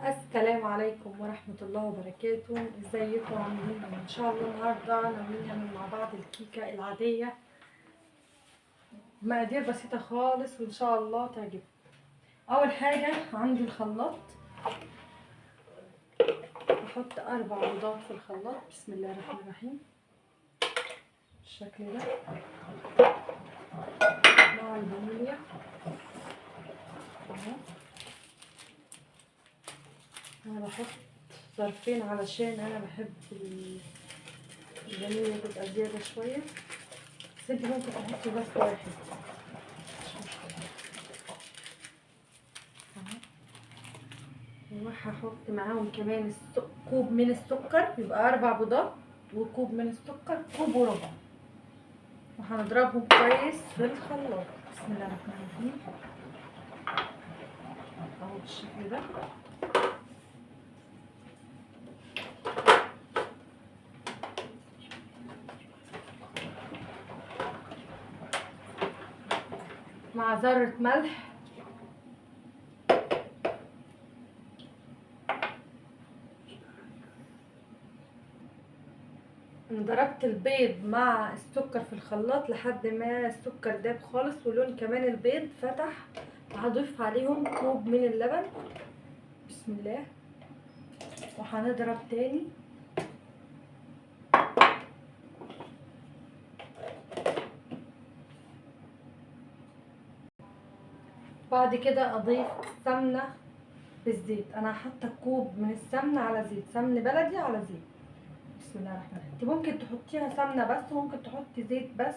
السلام عليكم ورحمة الله وبركاته. ازيكم عاملين ايه؟ ان شاء الله النهارده ناويين نعمل مع بعض الكيكة العادية، مقادير بسيطة خالص وان شاء الله تعجبكم. اول حاجة عندي الخلاط، بحط 4 بيضات في الخلاط. بسم الله الرحمن الرحيم بالشكل ده مع الفانيليا اهو. انا بحط ظرفين علشان انا بحب الفانيليا تبقى زيادة شوية، بس انت ممكن تحطي ظرف واحد مش مشكلة. وهحط معاهم كمان كوب من السكر، يبقى 4 بيضات وكوب من السكر، كوب وربع، وهنضربهم كويس في الخلاط. بسم الله الرحمن الرحيم اهو بالشكل ده. مع ذرة ملح، ضربت البيض مع السكر في الخلاط لحد ما السكر داب خالص ولون كمان البيض فتح. هضيف عليهم كوب من اللبن. بسم الله. وهنضرب تاني. بعد كده اضيف سمنه بالزيت. انا حاطه كوب من السمنه على زيت، سمن بلدي على زيت. بسم الله الرحمن الرحيم. انت ممكن تحطيها سمنه بس وممكن تحطي زيت بس،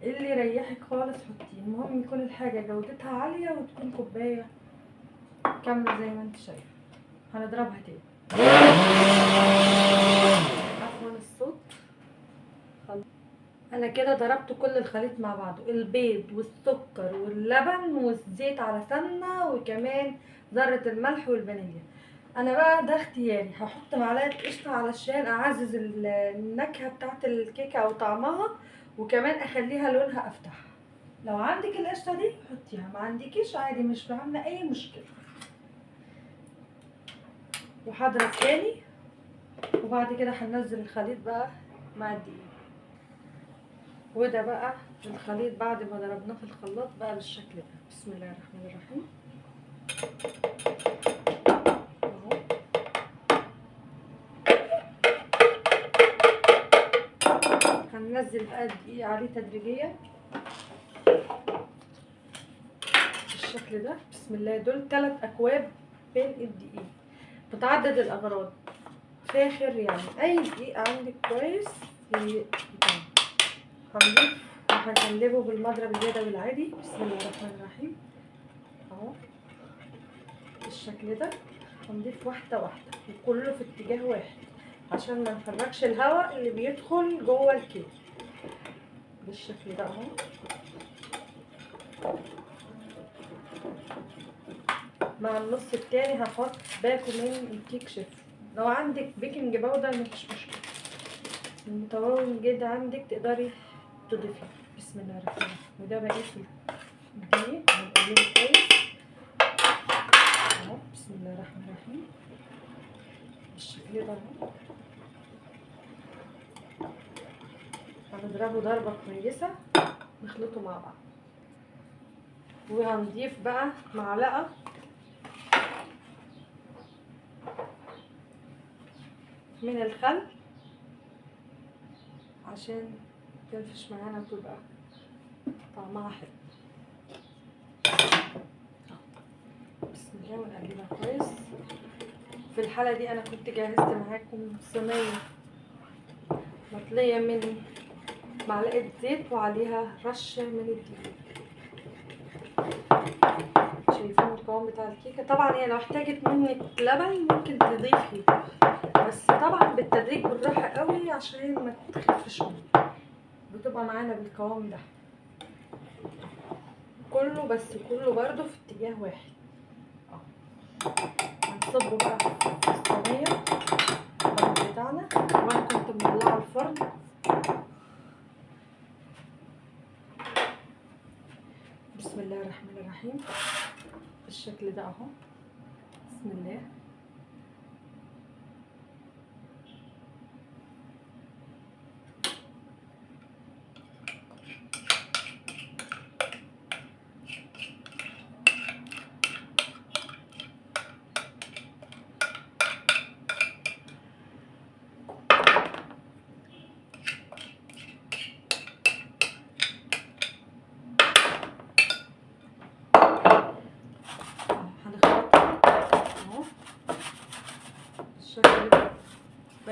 اللي يريحك خالص حطيه. المهم يكون الحاجه جودتها عاليه وتكون كوبايه كامله زي ما انت شايفه. هنضربها تاني. عفوا الصوت. انا كده ضربت كل الخليط مع بعضه، البيض والسكر واللبن والزيت على سمنه وكمان ذره الملح والفانيليا. انا بقى ده اختياري، هحط معلقه قشطه علشان اعزز النكهه بتاعت الكيكه او طعمها، وكمان اخليها لونها افتح. لو عندك القشطه دي حطيها، ما عندكيش عادي مش عامله اي مشكله. وهضرب تاني، وبعد كده هننزل الخليط بقى مع الدقيق. وده بقى الخليط بعد ما ضربناه في الخلاط بقى بالشكل ده. بسم الله الرحمن الرحيم اهو. هننزل بقى الدقيق عليه تدريجيا بالشكل ده. بسم الله. دول 3 اكواب من الدقيق، بتعدد الاغراض فاخر، يعني اي دقيق عندك كويس يتعمل. هنضيف وهنقلبه بالمضرب اليدوي العادي. بسم الله الرحمن الرحيم اهو بالشكل ده. هنضيف واحده واحده وكله في اتجاه واحد عشان ما نفرقش الهواء اللي بيدخل جوه الكيك بالشكل ده اهو. مع النص التاني هحط باكو من الكيك شيف. لو عندك بيكنج باودر مفيش مشكله، المتوازن الجد عندك تقدري تضيفيه. بسم الله الرحمن الرحيم. وده بقيت الدقيق هنقلبه كويس اهو. بسم الله الرحمن الرحيم بالشكل ده اهو. هنضربه ضربه كويسه، نخلطه مع بعض. وهنضيف بقى معلقه من الخل عشان تنفش معانا وتبقى طعمها حلو. بسم الله. ونقلبها كويس. في الحالة دي انا كنت جهزت معاكم صينية مطلية من معلقة زيت وعليها رشة من الدقيق. شايفين القوام بتاع الكيكة؟ طبعا هي لو احتاجت منك لبن ممكن تضيفي، بس طبعا بالتدريج بالراحة قوي عشان ما تخفش منك، بتبقى معانا بالقوام ده كله، بس كله برضو في اتجاه واحد. هنصبه بقى في الصينية بتاعنا. وانا كنت مولعة الفرن. بسم الله الرحمن الرحيم بالشكل ده اهو. بسم الله.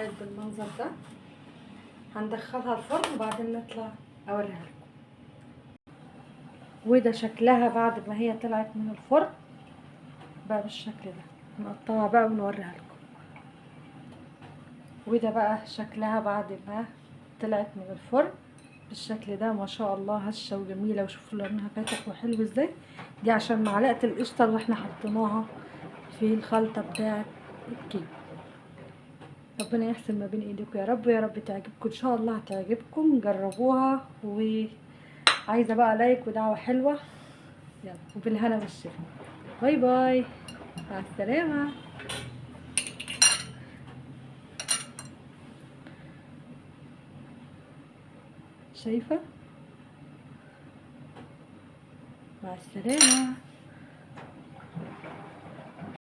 بقت بالمنظر ده. هندخلها الفرن وبعدين نطلع اوريها لكم. وده شكلها بعد ما هي طلعت من الفرن بقى بالشكل ده. نقطعها بقى ونوريها لكم. وده بقى شكلها بعد ما طلعت من الفرن بالشكل ده. ما شاء الله هشه وجميله، وشوفوا لونها فاتح وحلو ازاي. دي عشان معلقه القشطه اللي احنا حطيناها في الخلطه بتاعه الكيك. ربنا يحسن ما بين ايديكم يا رب، يا رب تعجبكم ان شاء الله. هتعجبكم، جربوها. وعايزه بقى لايك ودعوه حلوه. يلا وبالهنا والشفا. باي باي، مع السلامه. شايفه؟ مع السلامه.